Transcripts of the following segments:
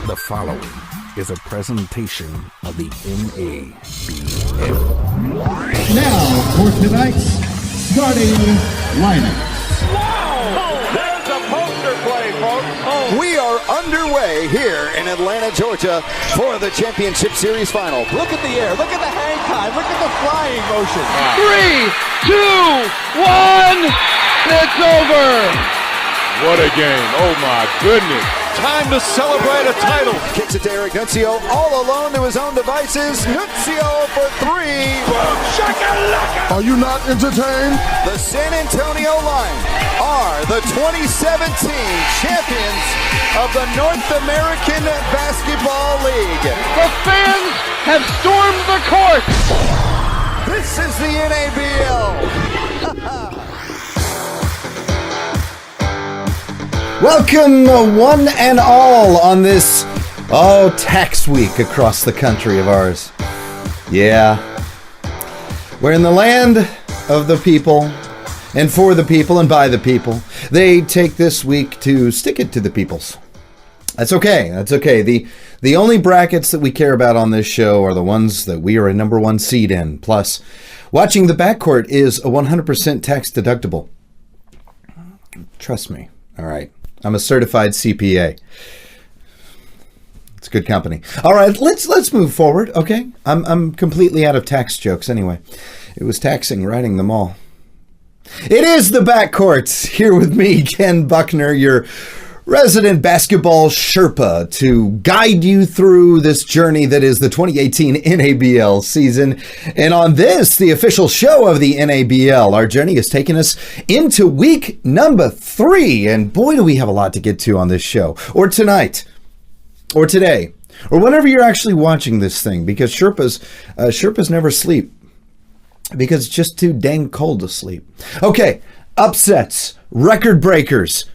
The following is a presentation of the NABL. Now for tonight's starting lineup. Wow! There's a poster play, folks. Oh. We are underway here in Atlanta, Georgia for the Championship Series final. Look at the air. Look at the hang time. Look at the flying motion. 3, 2, 1. It's over. What a game. Oh, my goodness. Time to celebrate a title. Kicks it to Eric Nunzio, all alone to his own devices. Nunzio for three. Boom, shakalaka. Are you not entertained? The San Antonio Lions are the 2017 champions of the North American Basketball League. The fans have stormed the court. This is the NABL. Welcome, one and all, on this, tax week across the country of ours. Yeah. We're in the land of the people, and for the people, and by the people. They take this week to stick it to the peoples. That's okay. That's okay. The only brackets that we care about on this show are the ones that we are a number one seed in. Plus, watching the BackCourt is a 100% tax deductible. Trust me. All right. I'm a certified CPA. It's good company. All right, let's move forward, okay? I'm completely out of tax jokes anyway. It was taxing writing them all. It is the BackCourt, here with me, Ken Buckner, your resident basketball Sherpa, to guide you through this journey that is the 2018 NABL season. And on this, the official show of the NABL, our journey has taken us into week number 3. And boy, do we have a lot to get to on this show, or tonight, or today, or whenever you're actually watching this thing, because Sherpas never sleep, because it's just too dang cold to sleep. Okay, upsets, record breakers,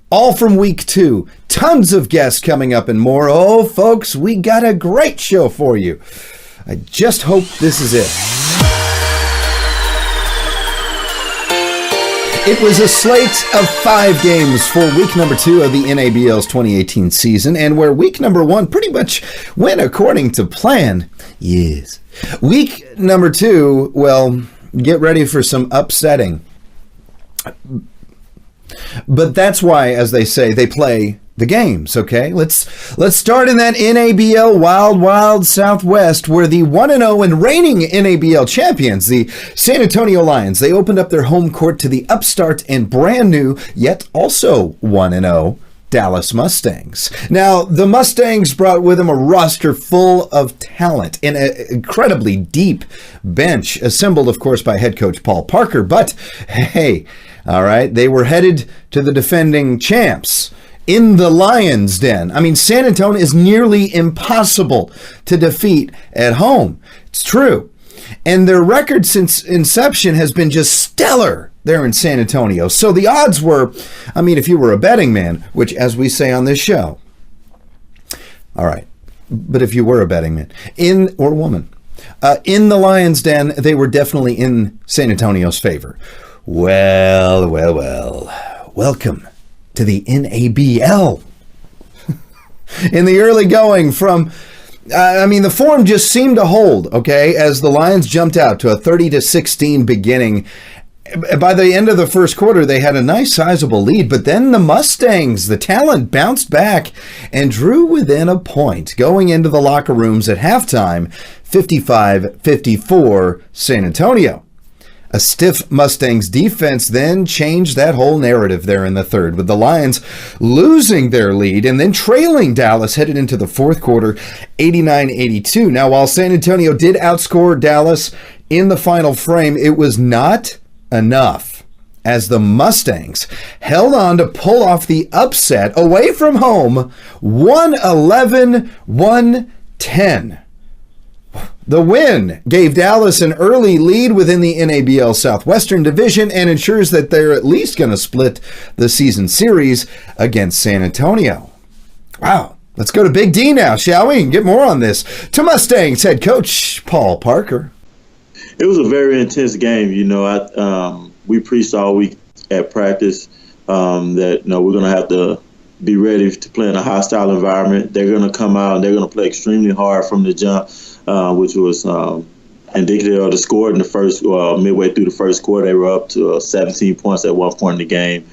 all from week 2. Tons of guests coming up and more. Oh, folks, we got a great show for you. I just hope this is it. It was a slate of 5 games for week number 2 of the NABL's 2018 season, and where week number 1 pretty much went according to plan. Yes. Week number 2, well, get ready for some upsetting. But that's why, as they say, they play the games, okay? Let's start in that NABL wild Southwest, where the 1-0 and reigning NABL champions, the San Antonio Lions, they opened up their home court to the upstart and brand new, yet also 1-0 Dallas Mustangs. Now, the Mustangs brought with them a roster full of talent and an incredibly deep bench, assembled, of course, by head coach Paul Parker. But, hey, all right, they were headed to the defending champs in the Lions' Den. I mean, San Antonio is nearly impossible to defeat at home. It's true. And their record since inception has been just stellar there in San Antonio. So the odds were, I mean, if you were a betting man, which, as we say on this show, all right, but if you were a betting man, or woman, in the Lions' Den, they were definitely in San Antonio's favor. Well. Welcome to the NABL. In the early going from, the form just seemed to hold, okay, as the Lions jumped out to a 30-16 beginning. By the end of the first quarter, they had a nice sizable lead, but then the Mustangs, the talent, bounced back and drew within a point, going into the locker rooms at halftime, 55-54 San Antonio. A stiff Mustangs defense then changed that whole narrative there in the third, with the Lions losing their lead and then trailing Dallas headed into the fourth quarter, 89-82. Now, while San Antonio did outscore Dallas in the final frame, it was not enough, as the Mustangs held on to pull off the upset away from home, 111-110. The win gave Dallas an early lead within the NABL Southwestern Division and ensures that they're at least going to split the season series against San Antonio. Wow. Let's go to Big D now, shall we? And get more on this. To Mustangs head coach Paul Parker. It was a very intense game. We preached all week at practice that we're going to have to be ready to play in a hostile environment. They're going to come out and they're going to play extremely hard from the jump, which was indicative of the score in the first midway through the first quarter. They were up to 17 points at one point in the game.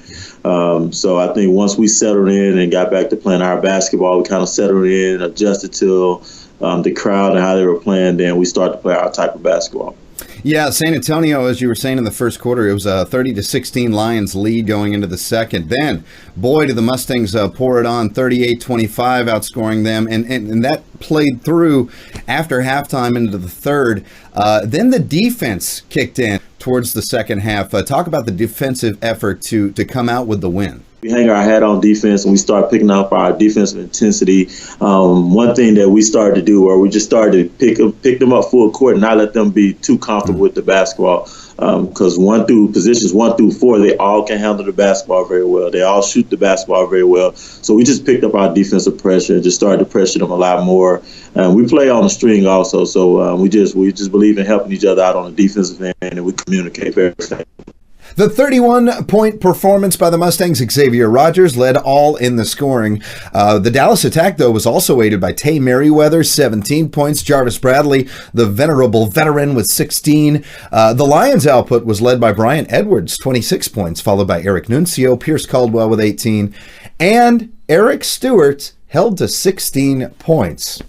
So I think once we settled in and got back to playing our basketball, we kind of settled in, adjusted to the crowd and how they were playing. Then we started to play our type of basketball. Yeah, San Antonio, as you were saying in the first quarter, it was a 30-16 Lions lead going into the second. Then, boy, did the Mustangs pour it on, 38-25, outscoring them. And that played through after halftime into the third. Then the defense kicked in towards the second half. Talk about the defensive effort to come out with the win. We hang our hat on defense and we start picking up our defensive intensity. One thing that we started to do, where we just started to pick them up full court and not let them be too comfortable with the basketball. Because positions 1 through 4, they all can handle the basketball very well. They all shoot the basketball very well. So we just picked up our defensive pressure and just started to pressure them a lot more. We play on the string also, so we just believe in helping each other out on the defensive end, and we communicate very effectively. The 31-point performance by the Mustangs, Xavier Rogers led all in the scoring. The Dallas attack, though, was also aided by Tay Merriweather, 17 points. Jarvis Bradley, the venerable veteran, with 16. The Lions' output was led by Brian Edwards, 26 points, followed by Eric Nuncio, Pierce Caldwell with 18, and Eric Stewart held to 16 points.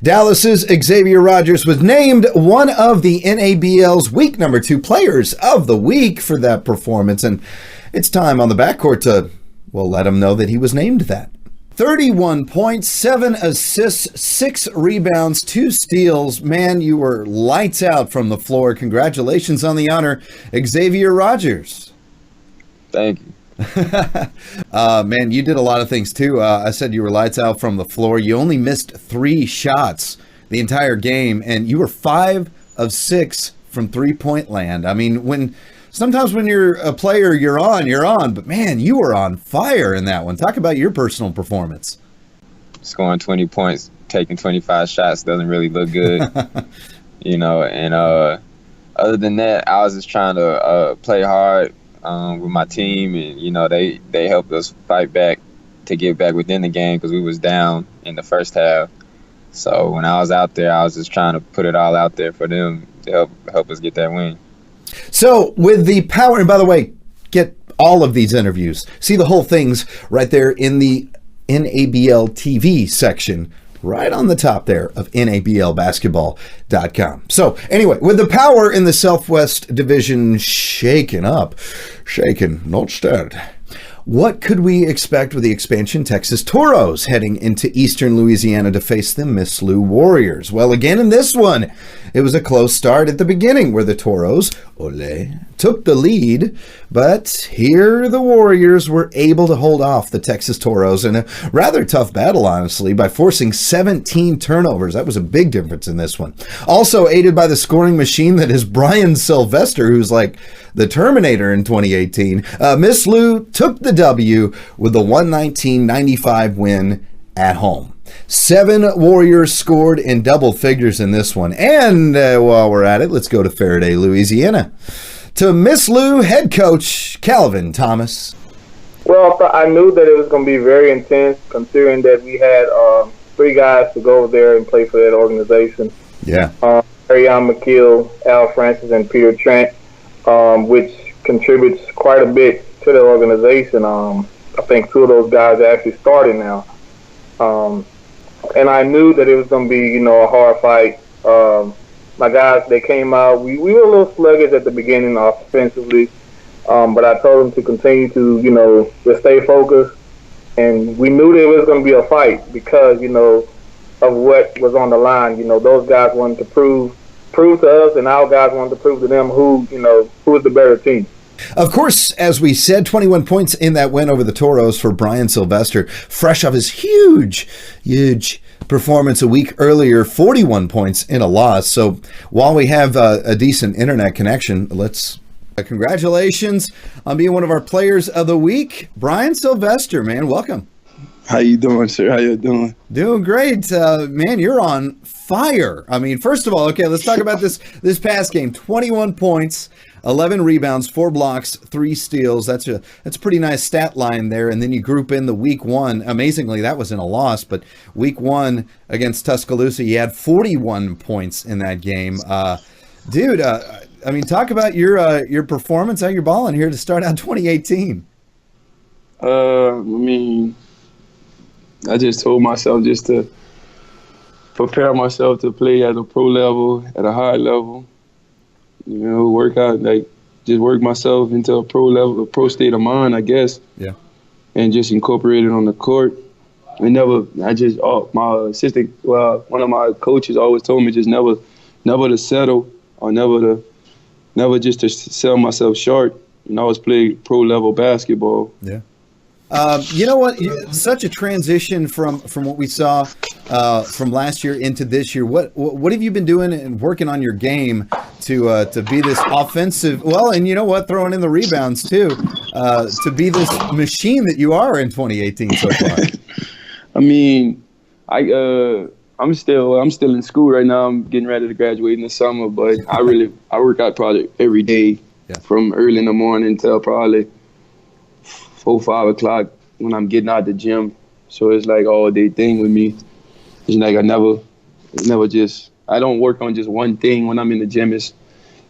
Dallas's Xavier Rogers was named one of the NABL's week number 2 players of the week for that performance, and it's time on the backcourt to, let him know that he was named that. 31 points, 7 assists, 6 rebounds, 2 steals. Man, you were lights out from the floor. Congratulations on the honor, Xavier Rogers. Thank you. Man, you did a lot of things too. I said you were lights out from the floor. You only missed 3 shots the entire game, and you were 5 of 6 from 3-point land. I mean, sometimes when you're a player, you're on, but man, you were on fire in that one. Talk about your personal performance. Scoring 20 points, taking 25 shots doesn't really look good, and other than that, I was just trying to play hard with my team, and they helped us fight back to get back within the game because we was down in the first half. So when I was out there, I was just trying to put it all out there for them to help us get that win. So with the power, and by the way, get all of these interviews, see the whole things right there in the NABL TV section, right on the top there of NABLbasketball.com. So anyway, with the power in the Southwest Division shaken, not stirred, what could we expect with the expansion Texas Toros heading into Eastern Louisiana to face the Miss Lou Warriors? Well, again, in this one, it was a close start at the beginning where the Toros, took the lead, but here the Warriors were able to hold off the Texas Toros in a rather tough battle, honestly, by forcing 17 turnovers. That was a big difference in this one. Also aided by the scoring machine that is Brian Sylvester, who's like the Terminator in 2018. Miss Lou took the W with the 119-95 win at home. 7 Warriors scored in double figures in this one. And while we're at it, let's go to Faraday, Louisiana, to Miss Lou head coach Calvin Thomas. Well, I knew that it was going to be very intense, considering that we had 3 guys to go over there and play for that organization. Yeah. Ariane McKeel, Al Francis, and Peter Trent, which contributes quite a bit to the organization. I think 2 of those guys are actually starting now. And I knew that it was going to be, a hard fight. My guys, they came out. We were a little sluggish at the beginning offensively, but I told them to continue to, just stay focused. And we knew there was going to be a fight because, of what was on the line. Those guys wanted to prove to us, and our guys wanted to prove to them who is the better team. Of course, as we said, 21 points in that win over the Toros for Brian Sylvester, fresh off his huge performance a week earlier, 41 points in a loss. So while we have a decent internet connection, let's congratulations on being one of our players of the week. Brian Sylvester, man, welcome. How you doing, sir? How you doing? Doing great. Man, you're on fire. I mean, first of all, okay, let's talk about this past game. 21 points. 11 rebounds, 4 blocks, 3 steals. That's a pretty nice stat line there. And then you group in the week 1. Amazingly, that was in a loss, but week 1 against Tuscaloosa, you had 41 points in that game. Dude, I mean, talk about your performance, how you're balling here to start out 2018. I mean, I just told myself just to prepare myself to play at a pro level, at a high level. You know, work out, like, just work myself into a pro level, a pro state of mind, I guess. Yeah. And just incorporate it on the court. My assistant, one of my coaches always told me just never to settle or never just to sell myself short. And I always play pro level basketball. Yeah. You know what? Such a transition from what we saw from last year into this year. What have you been doing and working on your game to be this offensive? Well, and you know what? Throwing in the rebounds too, to be this machine that you are in 2018 so far. I mean, I'm still in school right now. I'm getting ready to graduate in the summer, but I work out probably every day, from early in the morning till probably 4, 5 o'clock when I'm getting out the gym. So it's like all day thing with me. It's like I don't work on just one thing when I'm in the gym. It's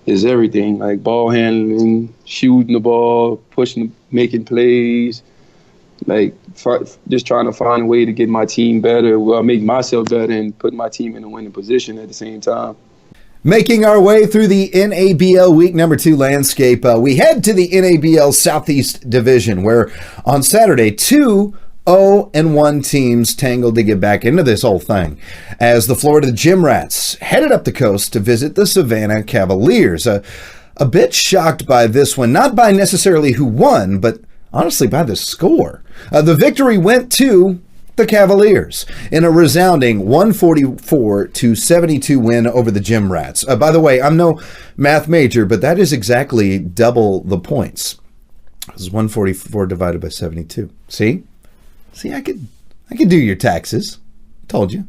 everything, like ball handling, shooting the ball, pushing, making plays, like just trying to find a way to get my team better, make myself better, and put my team in a winning position at the same time. Making our way through the NABL Week Number 2 landscape, we head to the NABL Southeast Division, where on Saturday, 2 0-1 teams tangled to get back into this whole thing, as the Florida Gym Rats headed up the coast to visit the Savannah Cavaliers. A bit shocked by this one, not by necessarily who won, but honestly by the score. The victory went to the Cavaliers in a resounding 144-72 win over the Gym Rats. By the way, I'm no math major, but that is exactly double the points. This is 144 divided by 72. See, I could do your taxes. Told you.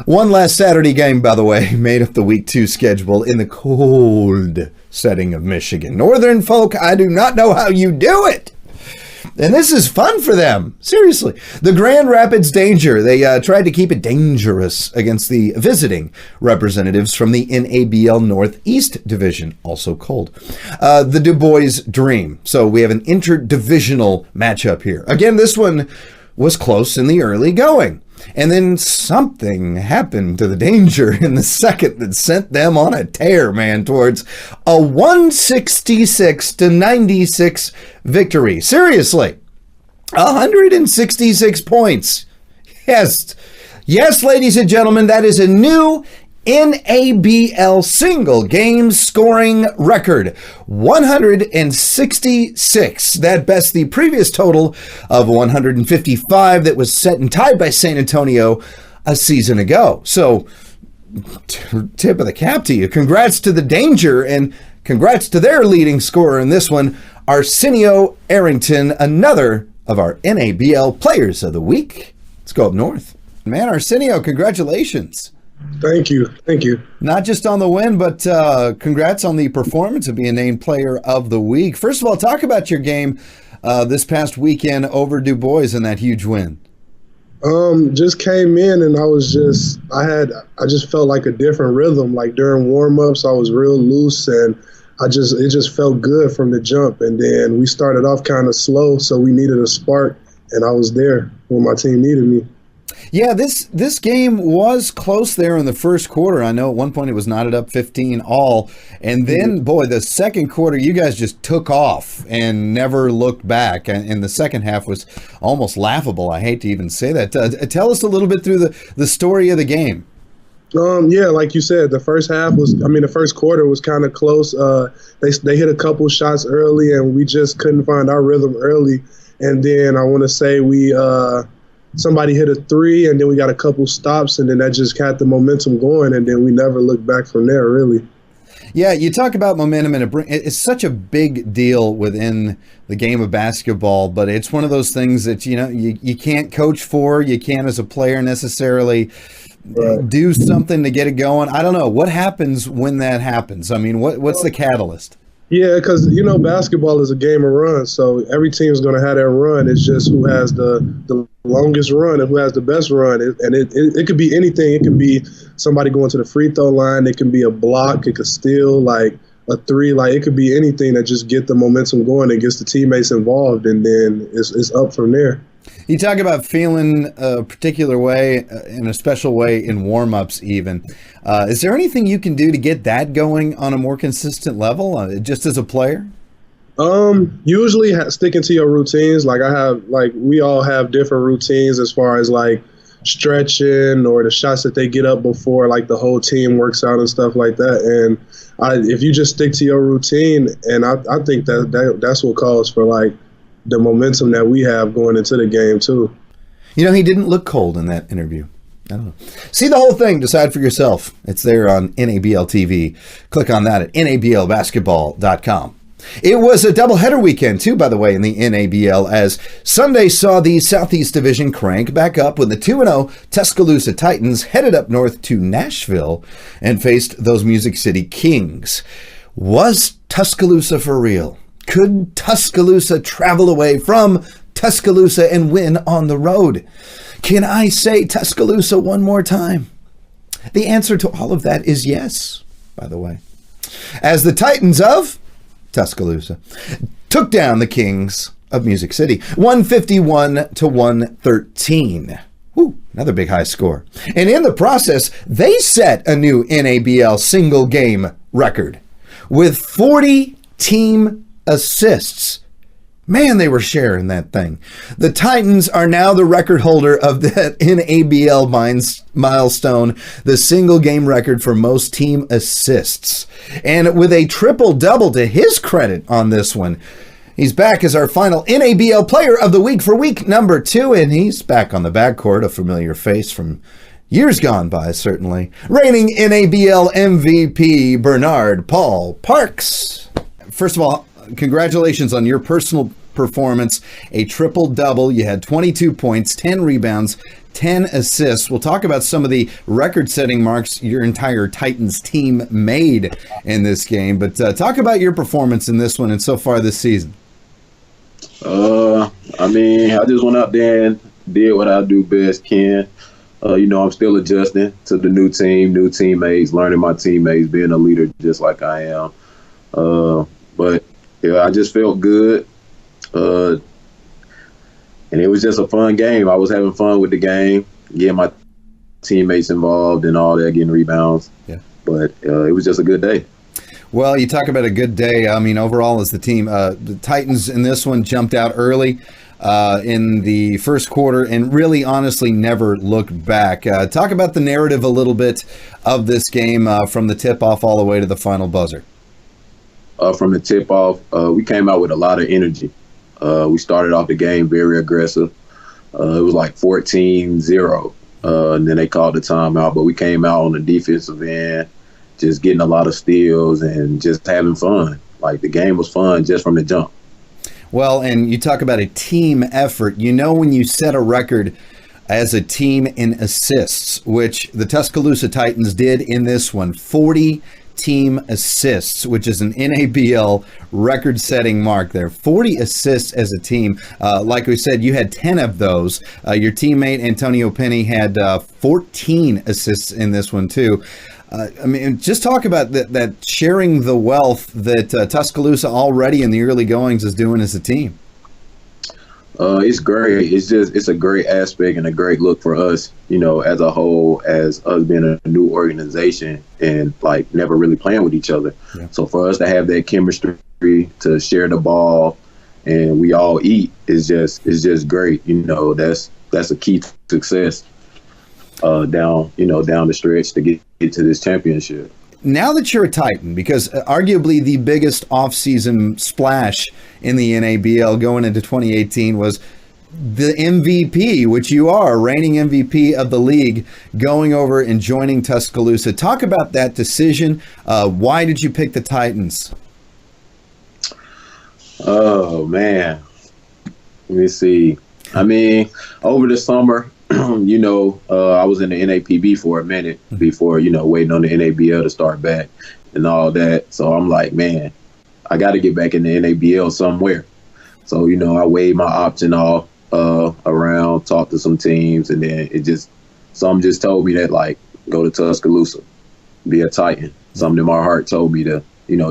One last Saturday game, by the way, made up the Week 2 schedule in the cold setting of Michigan. Northern folk, I do not know how you do it. And this is fun for them. Seriously. The Grand Rapids Danger. They tried to keep it dangerous against the visiting representatives from the NABL Northeast Division, also cold. The Du Bois Dream. So we have an interdivisional matchup here. Again, this one was close in the early going. And then something happened to the Danger in the second that sent them on a tear, man, towards a 166-96 victory. Seriously, 166 points. Yes, ladies and gentlemen, that is a new NABL single game scoring record, 166. That bests the previous total of 155 that was set and tied by San Antonio a season ago. So, tip of the cap to you. Congrats to the Danger, and congrats to their leading scorer in this one, Arsenio Arrington, another of our NABL Players of the Week. Let's go up north. Man, Arsenio, congratulations. Thank you. Not just on the win, but congrats on the performance of being named Player of the Week. First of all, talk about your game this past weekend over Du Bois and that huge win. Just came in and I just felt like a different rhythm. Like during warm-ups, I was real loose and it just felt good from the jump. And then we started off kind of slow, so we needed a spark, and I was there when my team needed me. Yeah, this game was close there in the first quarter. I know at one point it was knotted up 15 all. And then, boy, the second quarter, you guys just took off and never looked back. And the second half was almost laughable. I hate to even say that. Tell us a little bit through the story of the game. Yeah, like you said, the first quarter was kind of close. They hit a couple shots early, and we just couldn't find our rhythm early. And then I want to say somebody hit a three, and then we got a couple stops, and then that just got the momentum going, and then we never looked back from there, really. Yeah, you talk about momentum, and it's such a big deal within the game of basketball, but it's one of those things that, you can't coach for, you can't as a player necessarily do something to get it going? I don't know. What happens when that happens? I mean, what's the catalyst? Yeah, because, basketball is a game of runs, so every team is going to have their run. It's just who has the longest run and who has the best run. And it could be anything. It can be somebody going to the free throw line. It can be a block. It could steal, like a three. Like, it could be anything that just get the momentum going and gets the teammates involved, and then it's up from there. You talk about feeling a particular way, in a special way in warm-ups even. Is there anything you can do to get that going on a more consistent level, just as a player? Usually sticking to your routines. We all have different routines as far as like stretching or the shots that they get up before, like the whole team works out and stuff like that. And if you just stick to your routine, and I think that's what calls for like the momentum that we have going into the game too. He didn't look cold in that interview. I don't know. See the whole thing. Decide for yourself. It's there on NABL TV. Click on that at nablbasketball.com. It was a doubleheader weekend, too, by the way, in the NABL, as Sunday saw the Southeast Division crank back up when the 2-0 Tuscaloosa Titans headed up north to Nashville and faced those Music City Kings. Was Tuscaloosa for real? Could Tuscaloosa travel away from Tuscaloosa and win on the road? Can I say Tuscaloosa one more time? The answer to all of that is yes, by the way. As the Titans of Tuscaloosa took down the Kings of Music City, 151-113. Woo, another big high score. And in the process, they set a new NABL single game record with 40 team assists. Man, they were sharing that thing. The Titans are now the record holder of that NABL milestone, the single game record for most team assists. And with a triple-double to his credit on this one, he's back as our final NABL Player of the Week for week number 2, and he's back on the backcourt, a familiar face from years gone by, certainly. Reigning NABL MVP, Bernard Paul Parks. First of all, congratulations on your personal performance, a triple-double. You had 22 points, 10 rebounds, 10 assists. We'll talk about some of the record-setting marks your entire Titans team made in this game, but talk about your performance in this one and so far this season. I just went out there and did what I do best, Ken. I'm still adjusting to the new team, new teammates, learning my teammates, being a leader just like I am. But yeah, I just felt good. And it was just a fun game. I was having fun with the game, getting my teammates involved and all that, getting rebounds. Yeah. But it was just a good day. Well, you talk about a good day. I mean, overall as the team, the Titans in this one jumped out early in the first quarter and really honestly never looked back. Talk about the narrative a little bit of this game from the tip-off all the way to the final buzzer. From the tip-off, we came out with a lot of energy. We started off the game very aggressive. It was like 14-0, and then they called the timeout. But we came out on the defensive end, just getting a lot of steals and just having fun. Like, the game was fun just from the jump. Well, and you talk about a team effort. When you set a record as a team in assists, which the Tuscaloosa Titans did in this one, 40 team assists, which is an NABL record-setting mark there. 40 assists as a team. Like we said, you had 10 of those. Your teammate Antonio Penny had 14 assists in this one too. Just talk about that sharing the wealth that Tuscaloosa already in the early goings is doing as a team. It's great. It's a great aspect and a great look for us, as a whole, as us being a new organization and like never really playing with each other. Yeah. So for us to have that chemistry, to share the ball, and we all eat is just great. That's a key to success down the stretch to get to this championship. Now that you're a Titan, because arguably the biggest offseason splash in the NABL going into 2018 was the MVP, which you are, reigning MVP of the league, going over and joining Tuscaloosa. Talk about that decision. Why did you pick the Titans? Oh, man. Let me see. Over the summer, I was in the NAPB for a minute before, waiting on the NABL to start back and all that. So I'm like, man, I got to get back in the NABL somewhere. So, I weighed my option all around, talked to some teams, and then something just told me that, like, go to Tuscaloosa, be a Titan. Something in my heart told me to,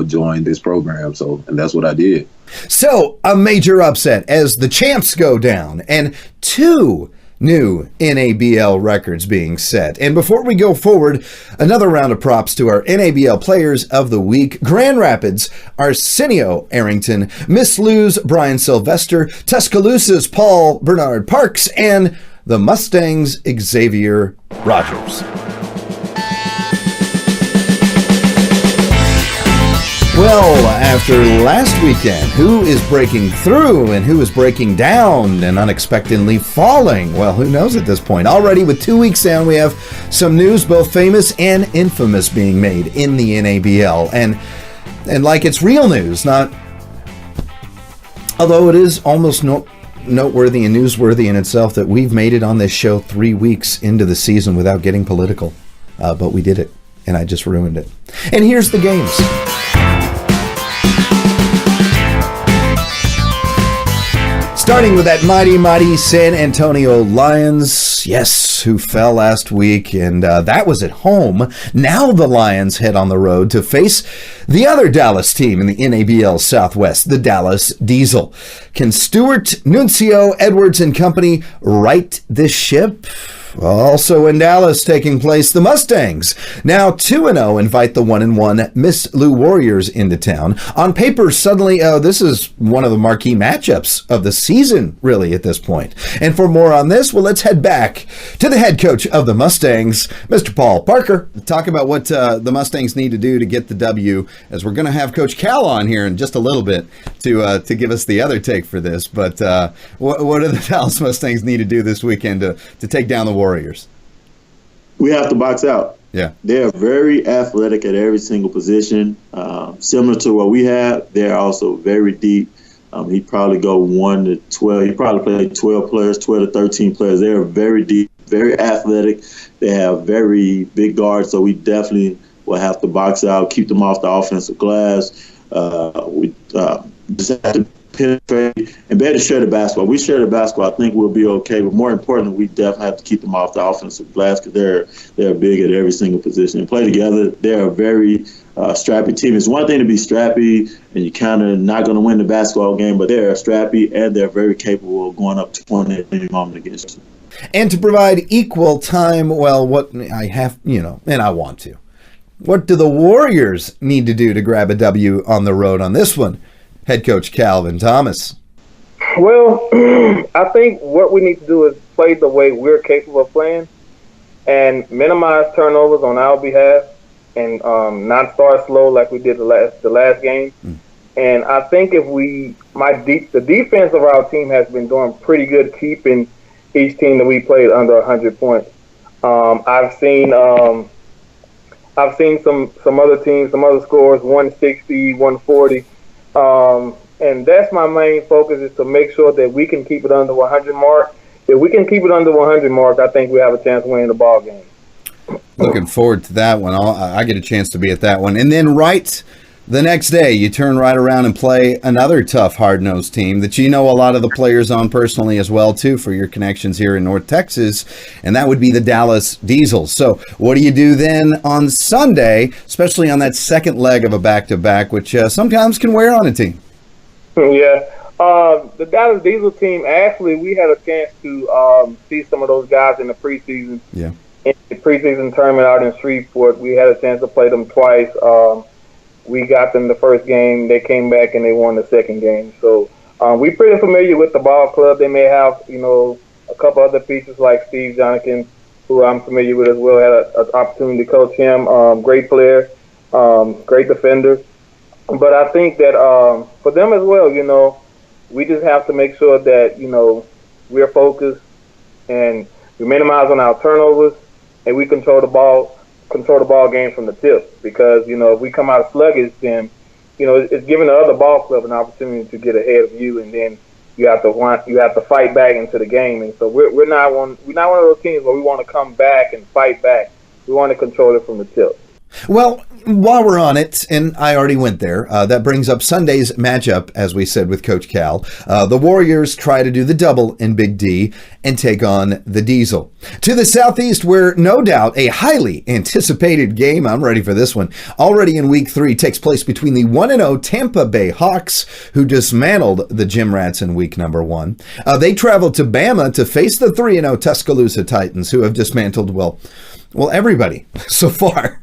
join this program. So, and that's what I did. So, a major upset as the champs go down, and 2 new NABL records being set. And before we go forward, another round of props to our NABL Players of the Week. Grand Rapids, Arsenio Arrington, Miss Lou's Brian Sylvester, Tuscaloosa's Paul Bernard Parks, and the Mustangs' Xavier Rogers. Well, after last weekend, who is breaking through and who is breaking down and unexpectedly falling? Well, who knows at this point? Already with 2 weeks down, we have some news, both famous and infamous, being made in the NABL. And like it's real news, not... Although it is almost noteworthy and newsworthy in itself that we've made it on this show 3 weeks into the season without getting political. But we did it, and I just ruined it. And here's the games. Starting with that mighty San Antonio Lions, yes, who fell last week, and that was at home. Now the Lions head on the road to face the other Dallas team in the NABL Southwest, the Dallas Diesel. Can Stewart, Nuncio, Edwards, and company right this ship? Also in Dallas, taking place, the Mustangs, now 2-0, invite the 1-1 Miss Lou Warriors into town. On paper, suddenly, this is one of the marquee matchups of the season, really, at this point. And for more on this, well, let's head back to the head coach of the Mustangs, Mr. Paul Parker. Talk about what the Mustangs need to do to get the W, as we're going to have Coach Cal on here in just a little bit to give us the other take for this. But what do the Dallas Mustangs need to do this weekend to take down the Warriors? We have to box out. Yeah. They're very athletic at every single position. Similar to what we have, they're also very deep. He'd probably go 1 to 12. He'd probably play 12 players, 12 to 13 players. They're very deep, very athletic. They have very big guards, so we definitely will have to box out, keep them off the offensive glass. We just have to penetrate and be able to share the basketball. We share the basketball, I think we'll be okay. But more importantly, we definitely have to keep them off the offensive glass because they're big at every single position. And play together, they're a very strappy team. It's one thing to be strappy and you're kind of not going to win the basketball game, but they're strappy and they're very capable of going up to 20 at any moment against you. And to provide equal time, well, what I have, and I want to. What do the Warriors need to do to grab a W on the road on this one? Head coach Calvin Thomas. Well, I think what we need to do is play the way we're capable of playing and minimize turnovers on our behalf and not start slow like we did the last game. And I think the defense of our team has been doing pretty good keeping each team that we played under 100 points. I've seen some other teams, some other scores, 160, 140. And that's my main focus, is to make sure that we can keep it under 100 mark. If we can keep it under 100 mark, I think we have a chance of winning the ball game. Looking forward to that one. I get a chance to be at that one. And then right the next day, you turn right around and play another tough, hard-nosed team that you know a lot of the players on personally as well, too, for your connections here in North Texas, and that would be the Dallas Diesel. So what do you do then on Sunday, especially on that second leg of a back-to-back, which sometimes can wear on a team? Yeah. The Dallas Diesel team, actually, we had a chance to see some of those guys in the preseason. Yeah. In the preseason tournament out in Shreveport, we had a chance to play them twice. We got them the first game. They came back and they won the second game. So we're pretty familiar with the ball club. They may have, a couple other pieces like Steve Jonathan, who I'm familiar with as well. Had an opportunity to coach him. Great player, great defender. But I think that for them as well, we just have to make sure that, we're focused and we minimize on our turnovers and we control the ball game from the tip, because, if we come out sluggish, then, it's giving the other ball club an opportunity to get ahead of you, and then, you have to fight back into the game. And so we're not one of those teams where we want to come back and fight back. We want to control it from the tip. Well, while we're on it, and I already went there, that brings up Sunday's matchup, as we said with Coach Cal. The Warriors try to do the double in Big D and take on the Diesel. To the southeast, where no doubt a highly anticipated game, I'm ready for this one, already in Week 3, takes place between the 1-0 Tampa Bay Hawks, who dismantled the Gym Rats in Week 1. They traveled to Bama to face the 3-0 Tuscaloosa Titans, who have dismantled, well, everybody so far.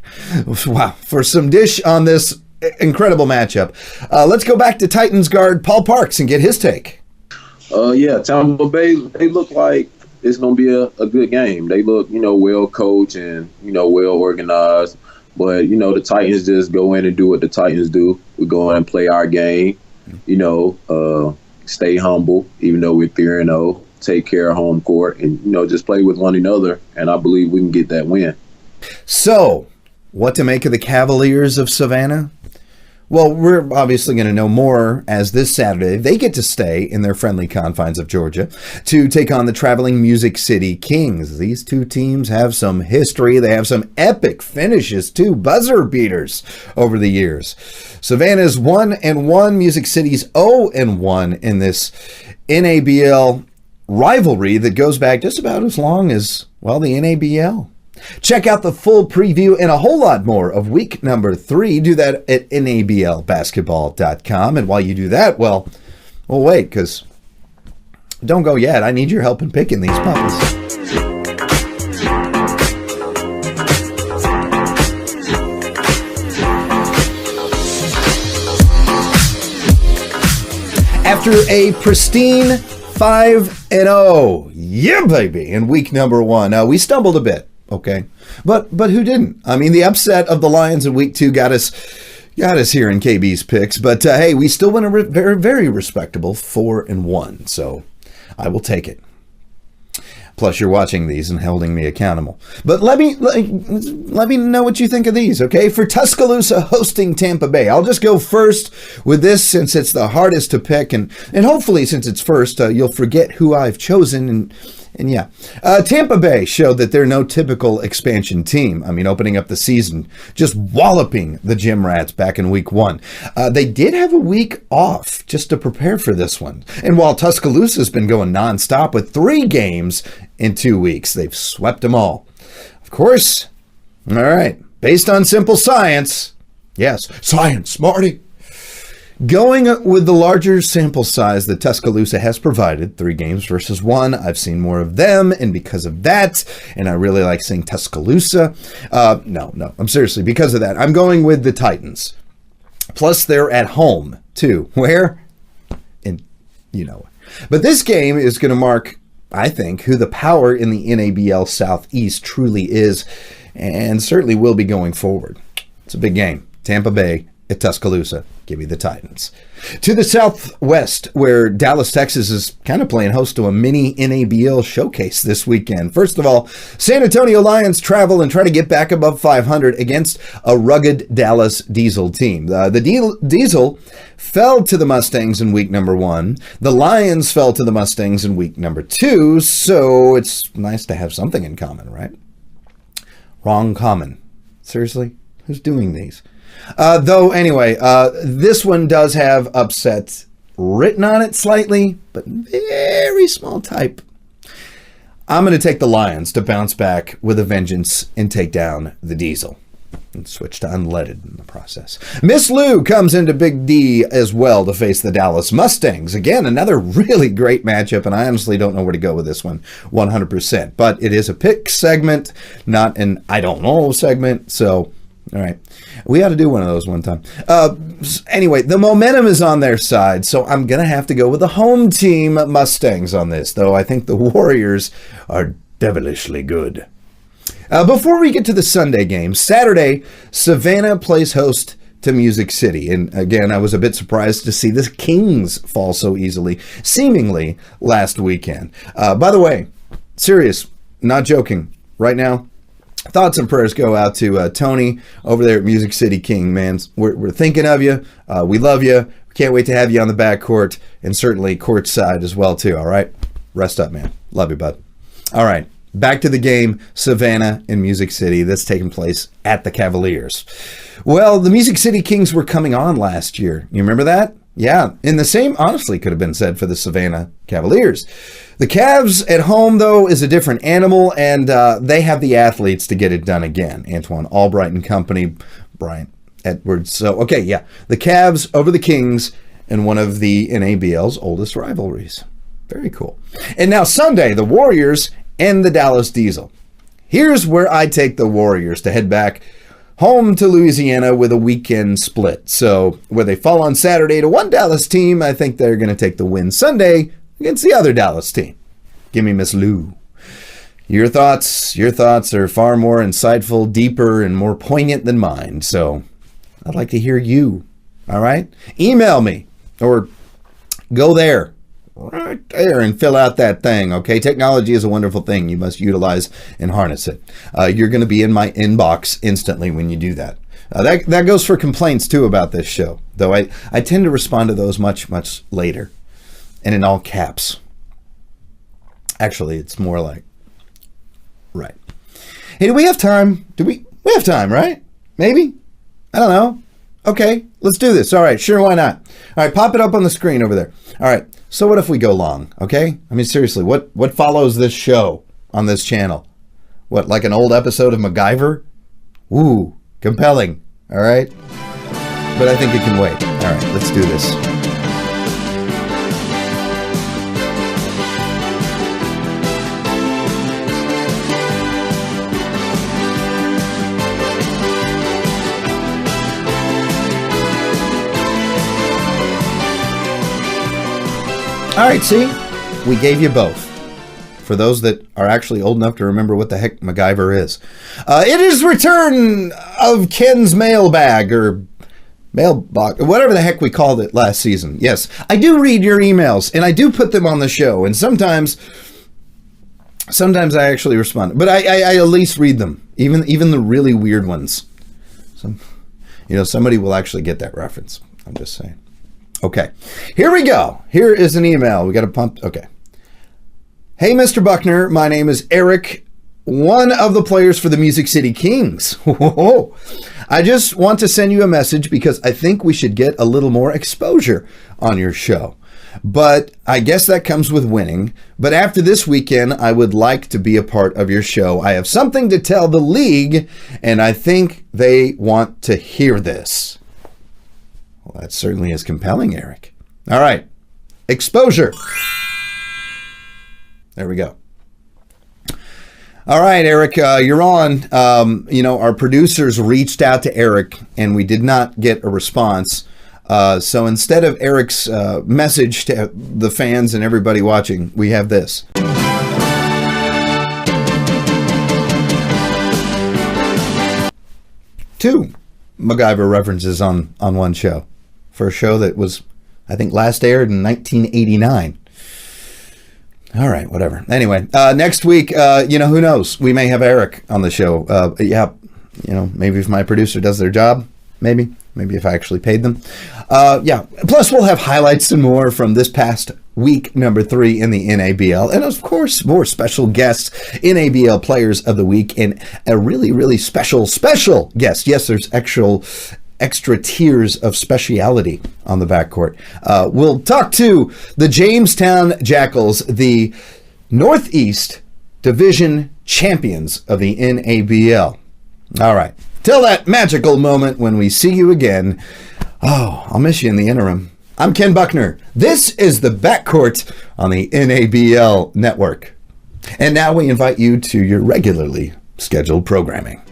Wow. For some dish on this incredible matchup. Let's go back to Titans guard Paul Parks and get his take. Yeah, Tampa Bay, they look like it's going to be a good game. They look, well coached and, well organized. But, the Titans just go in and do what the Titans do. We go in and play our game, stay humble, even though we're 3-0. Take care of home court and, just play with one another. And I believe we can get that win. So, what to make of the Cavaliers of Savannah? Well, we're obviously going to know more as this Saturday they get to stay in their friendly confines of Georgia to take on the traveling Music City Kings. These two teams have some history. They have some epic finishes, too, buzzer beaters over the years. Savannah's 1-1, Music City's 0-1 in this NABL rivalry that goes back just about as long as, well, the NABL. Check out the full preview and a whole lot more of week 3. Do that at nablbasketball.com. And while you do that, well, wait, because don't go yet. I need your help in picking these puppies. After a pristine 5-0, yeah, baby, in week 1. We stumbled a bit, okay, but who didn't? I mean, the upset of the Lions in week 2 got us here in KB's picks, but hey, we still went a very, very respectable 4-1, so I will take it. Plus, you're watching these and holding me accountable. But let me know what you think of these, okay? For Tuscaloosa hosting Tampa Bay, I'll just go first with this since it's the hardest to pick, and hopefully since it's first, you'll forget who I've chosen. And yeah, Tampa Bay showed that they're no typical expansion team. I mean, opening up the season, just walloping the Gym Rats back in week 1. They did have a week off just to prepare for this one. And while Tuscaloosa's been going nonstop with 3 games in 2 weeks, they've swept them all. Of course, all right, based on simple science. Yes, science, Marty. Going with the larger sample size that Tuscaloosa has provided, 3 games versus 1, I've seen more of them, and because of that, and I really like seeing Tuscaloosa. No, I'm seriously, because of that, I'm going with the Titans. Plus, they're at home, too. Where? But this game is going to mark, I think, who the power in the NABL Southeast truly is, and certainly will be going forward. It's a big game. Tampa Bay at Tuscaloosa. Give me the Titans. To the southwest, where Dallas, Texas is kind of playing host to a mini NABL showcase this weekend. First of all, San Antonio Lions travel and try to get back above 500 against a rugged Dallas Diesel team. The Diesel fell to the Mustangs in week 1. The Lions fell to the Mustangs in week 2, so it's nice to have something in common, right? Wrong common. Seriously? Who's doing these? Though, anyway, this one does have upset written on it slightly, but very small type. I'm going to take the Lions to bounce back with a vengeance and take down the Diesel. And switch to unleaded in the process. Miss Lou comes into Big D as well to face the Dallas Mustangs. Again, another really great matchup, and I honestly don't know where to go with this one 100%. But it is a pick segment, not an I don't know segment, so... All right. We ought to do one of those one time. Anyway, the momentum is on their side, so I'm going to have to go with the home team Mustangs on this, though I think the Warriors are devilishly good. Before we get to the Sunday game, Saturday, Savannah plays host to Music City. And again, I was a bit surprised to see the Kings fall so easily, seemingly last weekend. By the way, serious, not joking, right now, thoughts and prayers go out to Tony over there at Music City King, man. We're thinking of you. We love you. We Can't wait to have you on the backcourt and certainly courtside as well, too, all right? Rest up, man. Love you, bud. All right, back to the game, Savannah and Music City. That's taking place at the Cavaliers. Well, the Music City Kings were coming on last year. You remember that? Yeah, and the same honestly could have been said for the Savannah Cavaliers. The Cavs at home, though, is a different animal, and they have the athletes to get it done again. Antoine Albright and company, Bryant Edwards. So, okay, yeah. The Cavs over the Kings in one of the NABL's oldest rivalries. Very cool. And now Sunday, the Warriors and the Dallas Diesel. Here's where I take the Warriors to head back home to Louisiana with a weekend split. So where they fall on Saturday to one Dallas team, I think they're going to take the win Sunday against the other Dallas team. Give me Miss Lou. Your thoughts are far more insightful, deeper, and more poignant than mine. So I'd like to hear you. All right? Email me or go there. Right there and fill out that thing, okay? Technology is a wonderful thing. You must utilize and harness it. You're going to be in my inbox instantly when you do that. That goes for complaints, too, about this show, though I tend to respond to those much, much later and in all caps. Actually, it's more like, right. Hey, do we have time? We have time, right? Maybe? I don't know. Okay, let's do this. All right, sure, why not? All right, pop it up on the screen over there. All right, so what if we go long, okay? I mean, seriously, what follows this show on this channel? What, like an old episode of MacGyver? Ooh, compelling, all right? But I think it can wait. All right, let's do this. All right, see, we gave you both. For those that are actually old enough to remember what the heck MacGyver is. It is return of Ken's mailbag or mailbox, whatever the heck we called it last season. Yes, I do read your emails and I do put them on the show. And sometimes I actually respond, but I at least read them, even the really weird ones. Somebody will actually get that reference. I'm just saying. Okay, here we go. Here is an email. We got to pump. Okay. Hey, Mr. Buckner. My name is Eric, one of the players for the Music City Kings. I just want to send you a message because I think we should get a little more exposure on your show. But I guess that comes with winning. But after this weekend, I would like to be a part of your show. I have something to tell the league, and I think they want to hear this. Well, that certainly is compelling, Eric. All right. Exposure. There we go. All right, Eric, you're on. Our producers reached out to Eric, and we did not get a response. So instead of Eric's message to the fans and everybody watching, we have this. 2 MacGyver references on one show. For a show that was, I think, last aired in 1989. All right, whatever. Anyway, next week, who knows? We may have Eric on the show. Maybe if my producer does their job, maybe if I actually paid them. Plus, we'll have highlights and more from this past week, number 3 in the NABL. And, of course, more special guests, NABL Players of the Week, and a really, really special guest. Yes, there's extra tiers of speciality on the backcourt. We'll talk to the Jamestown Jackals, the Northeast Division champions of the NABL. All right. Till that magical moment when we see you again. Oh, I'll miss you in the interim. I'm Ken Buckner. This is the BackCourt on the NABL network. And now we invite you to your regularly scheduled programming.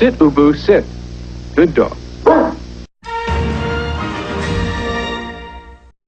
Sit, Ubu, sit. Good dog.